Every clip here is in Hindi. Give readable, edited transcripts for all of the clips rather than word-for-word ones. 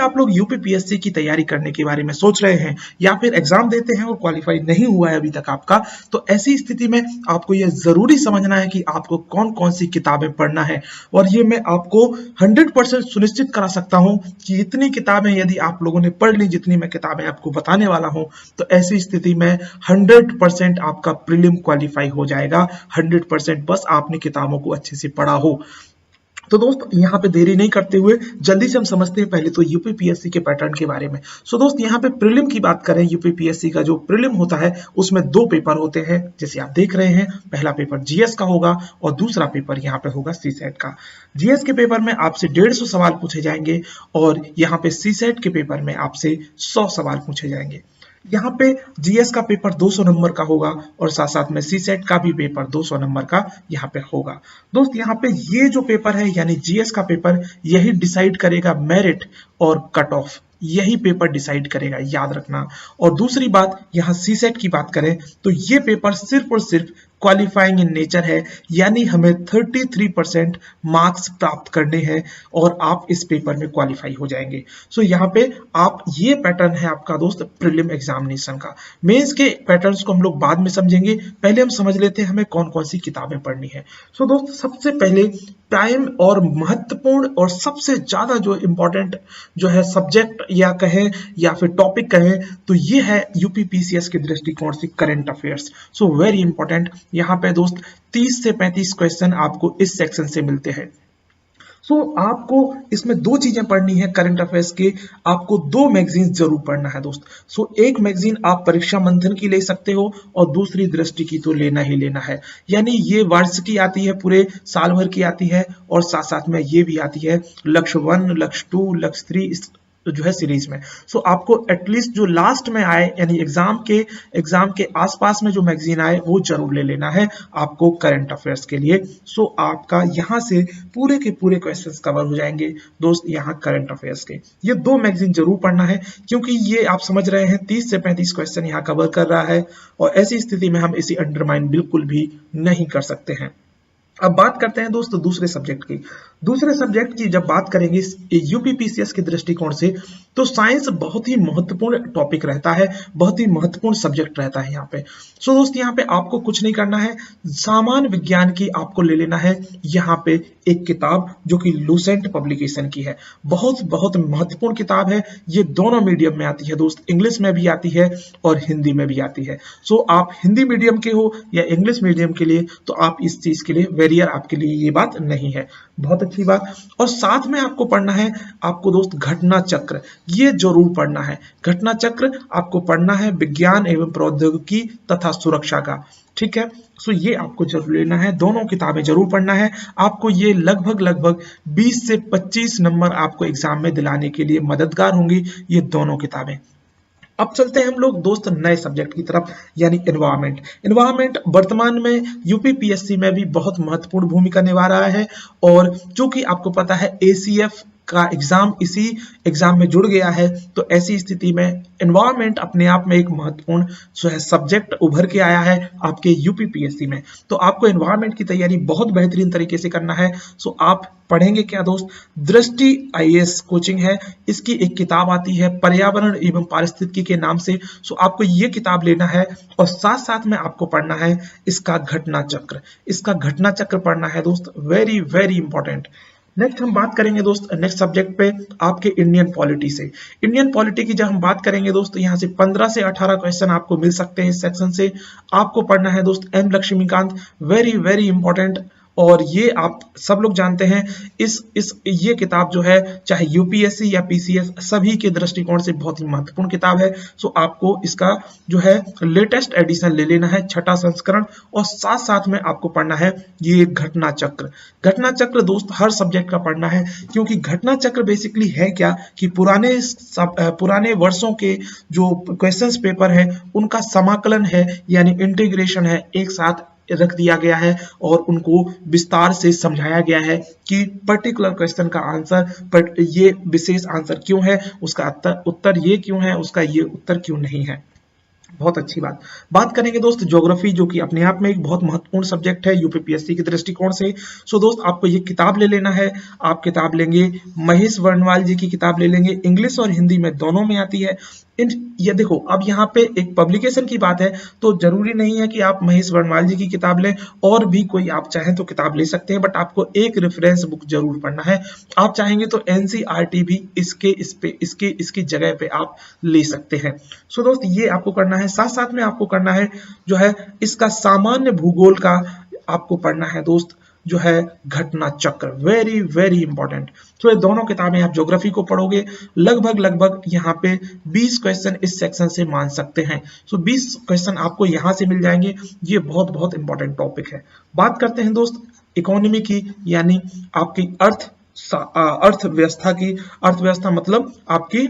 आप लोग यूपीपीएससी की तैयारी करने के बारे में सोच रहे हैं या फिर एग्जाम देते हैं और क्वालिफाई नहीं हुआ है अभी तक आपका, तो ऐसी स्थिति में आपको यह जरूरी समझना है कि आपको कौन कौन सी किताबें पढ़ना है। और ये मैं आपको 100% सुनिश्चित करा सकता हूं कि इतनी किताबें यदि आप लोगों ने पढ़ ली जितनी मैं किताबें आपको बताने वाला हूं, तो ऐसी स्थिति में 100% आपका प्रीलिम क्वालिफाई हो जाएगा। 100%, बस आपने किताबों को अच्छे से पढ़ा हो। तो दोस्त यहाँ पे देरी नहीं करते हुए जल्दी से हम समझते हैं पहले तो यूपीपीएससी के पैटर्न के बारे में। सो दोस्त यहाँ पे प्रीलिम की बात करें, यूपीपीएससी का जो प्रीलिम होता है उसमें 2 पेपर होते हैं जैसे आप देख रहे हैं। पहला पेपर जीएस का होगा और दूसरा पेपर यहाँ पे होगा सीसेट का। जीएस के पेपर में आपसे 150 सवाल पूछे जाएंगे और यहाँ पे सीसेट के पेपर में आपसे 100 सवाल पूछे जाएंगे। यहाँ पे जीएस का पेपर 200 नंबर का होगा और साथ साथ में सीसेट का भी पेपर 200 नंबर का यहाँ पे होगा। दोस्त यहाँ पे ये जो पेपर है यानी जीएस का पेपर, यही डिसाइड करेगा मेरिट और कट ऑफ, यही पेपर डिसाइड करेगा, याद रखना। और दूसरी बात, यहाँ सीसेट की बात करें तो ये पेपर सिर्फ और सिर्फ क्वालिफाइंग इन नेचर है, यानी हमें 33% मार्क्स प्राप्त करने हैं और आप इस पेपर में क्वालिफाई हो जाएंगे। सो यहाँ पे आप, ये पैटर्न है आपका दोस्त प्रीलिम एग्जामिनेशन का। मेंस के पैटर्न्स को हम लोग बाद में समझेंगे, पहले हम समझ लेते हैं हमें कौन कौन सी किताबें पढ़नी है। सो दोस्त सबसे पहले प्राइम और महत्वपूर्ण और सबसे ज्यादा जो इंपॉर्टेंट जो है सब्जेक्ट या कहें या फिर टॉपिक कहें तो ये है यूपीपीसीएस के दृष्टिकोण से current affairs. So very important. यहाँ पे दोस्त 30 से 35 क्वेश्चन आपको इस सेक्शन से मिलते हैं। सो आपको इसमें 2 चीजें पढ़नी है करंट अफेयर्स के, आपको 2 मैगजीन जरूर पढ़ना है दोस्त। सो एक मैगजीन आप परीक्षा मंथन की ले सकते हो और दूसरी दृष्टि की तो लेना ही लेना है, यानी ये वर्ष की आती है, पूरे साल भर की आती है और साथ साथ में ये भी आती है लक्ष्य 1, लक्ष्य 2, लक्ष्य 3 जो है सीरीज में। सो आपको एटलीस्ट जो लास्ट में आए यानी एग्जाम के आसपास में जो मैगजीन आए वो जरूर ले लेना है आपको करंट अफेयर्स के लिए। सो आपका यहाँ से पूरे के पूरे क्वेश्चंस कवर हो जाएंगे दोस्त यहाँ करंट अफेयर्स के। ये 2 मैगजीन जरूर पढ़ना है क्योंकि ये आप समझ रहे हैं 30 से 35 क्वेश्चन यहाँ कवर कर रहा है और ऐसी स्थिति में हम इसे अंडरमाइन बिल्कुल भी नहीं कर सकते हैं। अब बात करते हैं दोस्तों दूसरे सब्जेक्ट की। दूसरे सब्जेक्ट की जब बात करेंगे यूपीपीसीएस के दृष्टिकोण से तो साइंस बहुत ही महत्वपूर्ण टॉपिक रहता है, बहुत ही महत्वपूर्ण सब्जेक्ट रहता है यहाँ पे। सो दोस्त यहाँ पे आपको कुछ नहीं करना है, सामान्य विज्ञान की आपको ले लेना है यहाँ पे एक किताब जो कि लूसेंट पब्लिकेशन की है। बहुत बहुत महत्वपूर्ण किताब है, ये दोनों मीडियम में आती है दोस्त, इंग्लिश में भी आती है और हिंदी में भी आती है। सो आप हिंदी मीडियम के हो या इंग्लिश मीडियम के लिए तो आप इस चीज के लिए वेरियर, आपके लिए ये बात नहीं है, बहुत अच्छी बात। और साथ में आपको पढ़ना है आपको दोस्त घटना चक्र, ये जरूर पढ़ना है। घटना चक्र आपको पढ़ना है विज्ञान एवं प्रौद्योगिकी तथा सुरक्षा का, ठीक है। सो ये आपको जरूर लेना है, दोनों किताबें जरूर पढ़ना है। आपको ये लगभग 20 से 25 नंबर आपको एग्जाम में दिलाने के लिए मददगार होंगी ये दोनों किताबें। अब चलते हैं हम लोग दोस्त नए सब्जेक्ट की तरफ, यानी एनवायरमेंट। एनवायरमेंट वर्तमान में यूपीपीएससी में भी बहुत महत्वपूर्ण भूमिका निभा रहा है और जो कि आपको पता है एसीएफ का एग्जाम इसी एग्जाम में जुड़ गया है, तो ऐसी स्थिति में एनवायरमेंट अपने आप में एक महत्वपूर्ण जो है सब्जेक्ट उभर के आया है आपके यूपीपीएससी में। तो आपको एनवायरमेंट की तैयारी बहुत बेहतरीन तरीके से करना है। सो आप पढ़ेंगे क्या दोस्त, दृष्टि आईएएस कोचिंग है, इसकी एक किताब आती है पर्यावरण एवं पारिस्थितिकी के नाम से। सो आपको ये किताब लेना है और साथ साथ में आपको पढ़ना है इसका घटना चक्र, इसका घटना चक्र पढ़ना है दोस्त, वेरी वेरी इंपॉर्टेंट। नेक्स्ट हम बात करेंगे दोस्त नेक्स्ट सब्जेक्ट पे आपके इंडियन पॉलिटी से। इंडियन पॉलिटी की जब हम बात करेंगे दोस्त यहाँ से 15 से 18 क्वेश्चन आपको मिल सकते हैं इस सेक्शन से। आपको पढ़ना है दोस्त M Laxmikanth, very very important. और ये आप सब लोग जानते हैं ये किताब जो है चाहे यूपीएससी या पीसीएस सभी के दृष्टिकोण से बहुत ही महत्वपूर्ण किताब है। सो आपको इसका जो है लेटेस्ट एडिशन ले लेना है, 6ठा संस्करण, और साथ साथ में आपको पढ़ना है ये घटना चक्र। घटना चक्र दोस्त हर सब्जेक्ट का पढ़ना है क्योंकि घटना चक्र बेसिकली है क्या कि पुराने वर्षों के जो क्वेश्चंस पेपर है उनका समाकलन है, यानी इंटीग्रेशन है, एक साथ रख दिया गया है और उनको विस्तार से समझाया गया है कि पर्टिकुलर क्वेश्चन का आंसर ये विशेष आंसर क्यों है, उसका उत्तर ये क्यों है, उसका ये उत्तर क्यों नहीं है। बहुत अच्छी बात करेंगे दोस्त ज्योग्राफी, जो कि अपने आप में एक बहुत महत्वपूर्ण सब्जेक्ट है यूपीपीएससी के दृष्टिकोण से। सो दोस्त आपको ये किताब ले लेना है। आप किताब लेंगे महेश वर्णवाल जी की किताब ले लेंगे, इंग्लिश और हिंदी में दोनों में आती है। ये देखो, अब यहाँ पे एक पब्लिकेशन की बात है तो जरूरी नहीं है कि आप महेश वर्णवाल जी की किताब लें, और भी कोई आप चाहें तो किताब ले सकते हैं, बट आपको एक रेफरेंस बुक जरूर पढ़ना है। आप चाहेंगे तो एनसीईआरटी भी इसकी जगह पे आप ले सकते हैं। सो दोस्त ये आपको करना है। साथ साथ में आपको करना है जो है इसका सामान्य भूगोल का आपको पढ़ना है दोस्त, जो है घटना चक्र, वेरी वेरी इंपॉर्टेंट। तो ये दोनों किताबें आप ज्योग्राफी को पढ़ोगे, लगभग यहाँ पे 20 क्वेश्चन इस सेक्शन से मान सकते हैं। सो 20 क्वेश्चन आपको यहाँ से मिल जाएंगे। ये बहुत बहुत इंपॉर्टेंट टॉपिक है। बात करते हैं दोस्त इकोनॉमी की, यानी आपकी अर्थव्यवस्था मतलब आपकी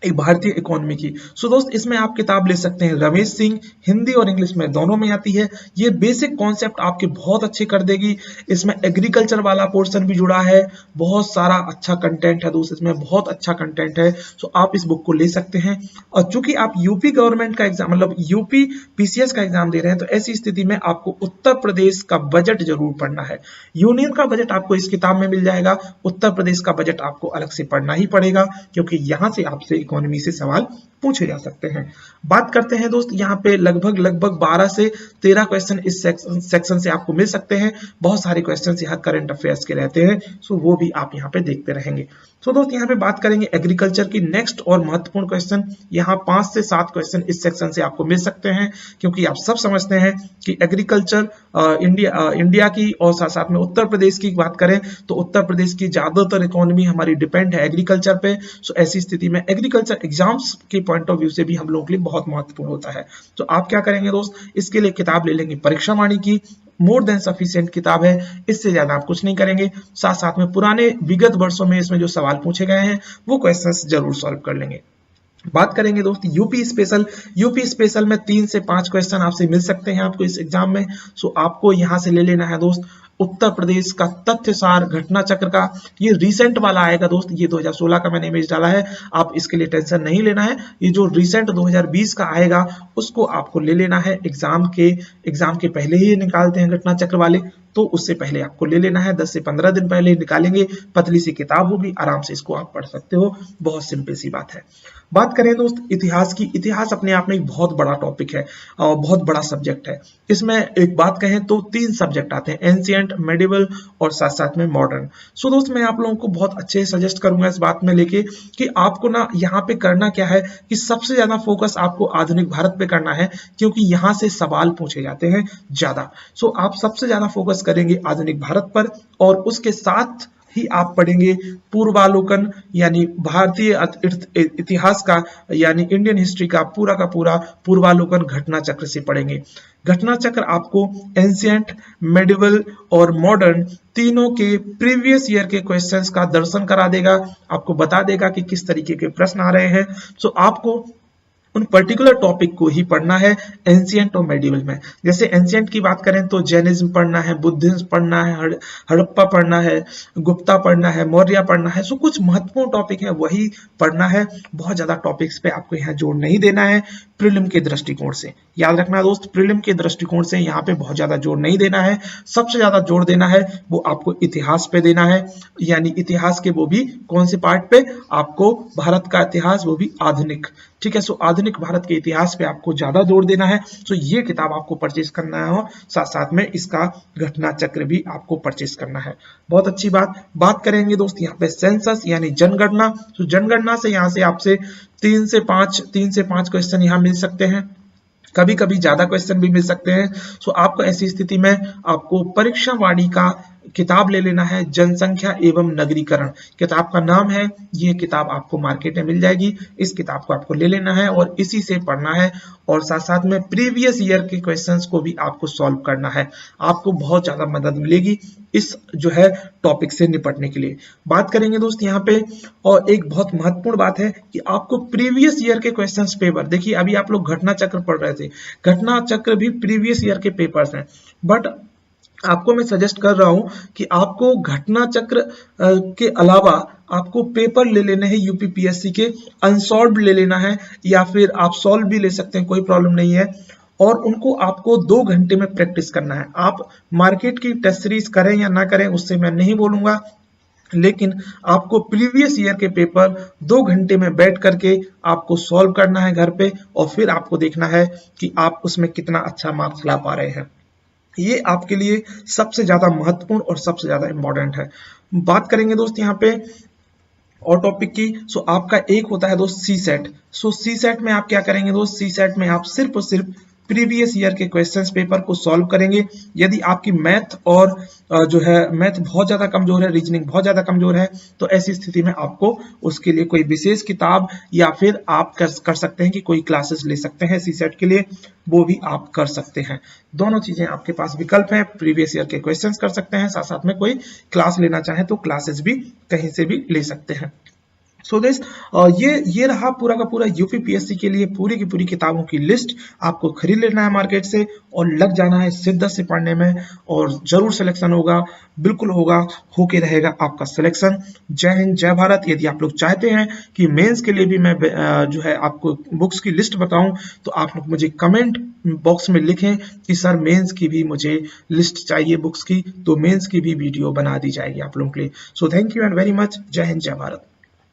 एक भारतीय इकोनॉमी की। सो दोस्त इसमें आप किताब ले सकते हैं रमेश सिंह, हिंदी और इंग्लिश में दोनों में आती है। ये बेसिक कॉन्सेप्ट आपके बहुत अच्छे कर देगी। इसमें एग्रीकल्चर वाला पोर्शन भी जुड़ा है, बहुत सारा अच्छा कंटेंट है दोस्त, इसमें बहुत अच्छा कंटेंट है। सो आप इस बुक को ले सकते हैं। और चूंकि आप यूपी गवर्नमेंट का एग्जाम मतलब यूपी पीसीएस का एग्जाम दे रहे हैं, तो ऐसी स्थिति में आपको उत्तर प्रदेश का बजट जरूर पढ़ना है। यूनियन का बजट आपको इस किताब में मिल जाएगा, उत्तर प्रदेश का बजट आपको अलग से पढ़ना ही पड़ेगा, क्योंकि यहाँ से आपसे इकोनॉमी से सवाल पूछे जा सकते हैं। बात करते हैं दोस्त यहाँ पे लगभग 12 से 13 क्वेश्चन इस सेक्शन से आपको मिल सकते हैं। बहुत सारे क्वेश्चन यहाँ करंट अफेयर्स के रहते हैं, सो वो भी आप यहाँ पे देखते रहेंगे। तो दोस्त यहाँ पे बात करेंगे एग्रीकल्चर की। नेक्स्ट और महत्वपूर्ण क्वेश्चन यहाँ 5 से 7 क्वेश्चन इस सेक्शन से आपको मिल सकते हैं, क्योंकि आप सब समझते हैं कि एग्रीकल्चर इंडिया की और साथ साथ में उत्तर प्रदेश की बात करें तो उत्तर प्रदेश की ज्यादातर इकोनॉमी हमारी डिपेंड है एग्रीकल्चर पे। सो ऐसी स्थिति में एग्रीकल्चर एग्जाम्स के पॉइंट ऑफ व्यू से भी हम लोगों के लिए बहुत महत्वपूर्ण होता है। तो आप क्या करेंगे दोस्त, इसके लिए किताब ले लेंगे परीक्षा वाणी की, मोर देन सफिशिएंट किताब है, इससे ज्यादा आप कुछ नहीं करेंगे। साथ साथ में पुराने विगत वर्षों में इसमें जो सवाल पूछे गए हैं वो क्वेश्चंस जरूर सॉल्व कर लेंगे। बात करेंगे दोस्त यूपी स्पेशल में 3 से 5 क्वेश्चन आपसे मिल सकते हैं आपको इस एग्जाम में। सो आपको यहां से ले लेना है दोस्त उत्तर प्रदेश का तथ्यसार घटना चक्र का। ये रिसेंट वाला आएगा दोस्त, ये 2016 का मैंने इमेज डाला है, आप इसके लिए टेंशन नहीं लेना है। ये जो रिसेंट 2020 का आएगा उसको आपको ले लेना है। एग्जाम के पहले ही निकालते हैं घटना चक्र वाले, तो उससे पहले आपको ले लेना है, 10 से 15 दिन पहले निकालेंगे। पतली सी किताब होगी, आराम से इसको आप पढ़ सकते हो, बहुत सिंपल सी बात है। बात करें दोस्त इतिहास की। इतिहास अपने आप में एक बहुत बड़ा टॉपिक है और बहुत बड़ा सब्जेक्ट है। इसमें एक बात कहें तो 3 सब्जेक्ट आते हैं, एंशिएंट, मेडिवल और साथ साथ में मॉडर्न। सो दोस्त मैं आप लोगों को बहुत अच्छे सजेस्ट करूंगा इस बात में लेके कि आपको ना यहाँ पे करना क्या है कि सबसे ज्यादा फोकस आपको आधुनिक भारत पे करना है, क्योंकि यहाँ से सवाल पूछे जाते हैं ज्यादा। सो आप सबसे ज्यादा फोकस करेंगे आधुनिक भारत पर, और उसके साथ ही आप पढ़ेंगे पूर्वालोकन, यानी भारतीय इतिहास का यानी इंडियन हिस्ट्री का पूरा पूर्वालोकन घटना चक्र से पढ़ेंगे। घटना चक्र आपको एंशिएंट, मेडिवल और मॉडर्न तीनों के प्रीवियस ईयर के क्वेश्चंस का दर्शन करा देगा, आपको बता देगा कि किस तरीके के प्रश्न आ रहे हैं। सो आपको उन पर्टिकुलर टॉपिक को ही पढ़ना है एंशिएंट और मेडिवल में। जैसे एंशिएंट की बात करें तो जैनिज्म पढ़ना है, बुद्धिज्म पढ़ना है, हड़प्पा पढ़ना है, गुप्ता पढ़ना है, मौर्य पढ़ना है। सो कुछ महत्वपूर्ण टॉपिक है वही पढ़ना है, बहुत ज्यादा टॉपिक्स पे आपको यहाँ जोर नहीं देना है। प्रीलिम के दृष्टिकोण से याद रखना दोस्त, प्रीलिम के दृष्टिकोण से यहाँ पे बहुत ज्यादा जोर नहीं देना है। सबसे ज्यादा जोर देना है वो आपको इतिहास पे देना है, यानी इतिहास के वो भी कौन से पार्ट पे, आपको भारत का इतिहास, वो भी आधुनिक। ठीक है, सो आधुनिक भारत के इतिहास पे आपको ज्यादा जोर देना है। सो ये किताब आपको परचेज करना है, साथ साथ में इसका घटना चक्र भी आपको परचेज करना है। बहुत अच्छी बात करेंगे दोस्त यहाँ पे सेंसस यानी जनगणना। तो जनगणना से यहाँ से आपसे 3 से 5 क्वेश्चन यहाँ मिल सकते हैं, कभी कभी ज्यादा क्वेश्चन भी मिल सकते हैं। सो आपको ऐसी स्थिति में आपको परीक्षा वाणी का किताब ले लेना है, जनसंख्या एवं नगरीकरण किताब का नाम है। ये किताब आपको मार्केट में मिल जाएगी, इस किताब को आपको ले लेना है और इसी से पढ़ना है, और साथ साथ में प्रीवियस ईयर के क्वेश्चंस को भी आपको सॉल्व करना है। आपको बहुत ज्यादा मदद मिलेगी इस जो है टॉपिक से निपटने के लिए। बात करेंगे दोस्त यहाँ पे, और एक बहुत महत्वपूर्ण बात है कि आपको प्रीवियस ईयर के क्वेश्चंस पेपर, देखिए अभी आप लोग घटना चक्र पढ़ रहे थे, घटना चक्र भी प्रीवियस ईयर के पेपर्स हैं, बट आपको मैं सजेस्ट कर रहा हूं कि आपको घटना चक्र के अलावा आपको पेपर ले लेने हैं यूपीपीएससी के, अनसॉल्व्ड ले लेना है, या फिर आप सॉल्व भी ले सकते हैं, कोई प्रॉब्लम नहीं है। और उनको आपको 2 घंटे में प्रैक्टिस करना है। आप मार्केट की टेस्ट सीरीज करें या ना करें उससे मैं नहीं बोलूंगा, लेकिन आपको प्रीवियस ईयर के पेपर 2 घंटे में बैठ करके आपको सॉल्व करना है घर पे, और फिर आपको देखना है कि आप उसमें कितना अच्छा मार्क्स ला पा रहे हैं। ये आपके लिए सबसे ज्यादा महत्वपूर्ण और सबसे ज्यादा इंपॉर्टेंट है। बात करेंगे दोस्त यहाँ पे और टॉपिक की। सो आपका एक होता है दोस्त सी सेट। सो सी सेट में आप क्या करेंगे दोस्त, सी सेट में आप सिर्फ और सिर्फ प्रीवियस ईयर के क्वेश्चंस पेपर को सॉल्व करेंगे। यदि आपकी मैथ और जो है मैथ बहुत ज्यादा कमजोर है, रीजनिंग बहुत ज्यादा कमजोर है, तो ऐसी स्थिति में आपको उसके लिए कोई विशेष किताब या फिर आप कर सकते हैं कि कोई क्लासेस ले सकते हैं सी सेट के लिए, वो भी आप कर सकते हैं। दोनों चीजें आपके पास विकल्प हैं, प्रीवियस ईयर के क्वेश्चंस कर सकते हैं, साथ साथ में कोई क्लास लेना चाहे तो क्लासेस भी कहीं से भी ले सकते हैं। सो दिस ये रहा पूरा का पूरा यूपीपीएससी के लिए पूरी की पूरी किताबों की लिस्ट। आपको खरीद लेना है मार्केट से और लग जाना है शिद्दत से पढ़ने में, और जरूर सिलेक्शन होगा, बिल्कुल होगा, होके रहेगा आपका सिलेक्शन। जय हिंद, जय भारत। यदि आप लोग चाहते हैं कि मेंस के लिए भी मैं जो है आपको बुक्स की लिस्ट बताऊं, तो आप लोग मुझे कमेंट बॉक्स में लिखें कि सर मेंस की भी मुझे लिस्ट चाहिए बुक्स की, तो मेंस की भी वीडियो बना दी जाएगी आप लोगों के लिए। So thank you and very much. जय हिंद, जय भारत।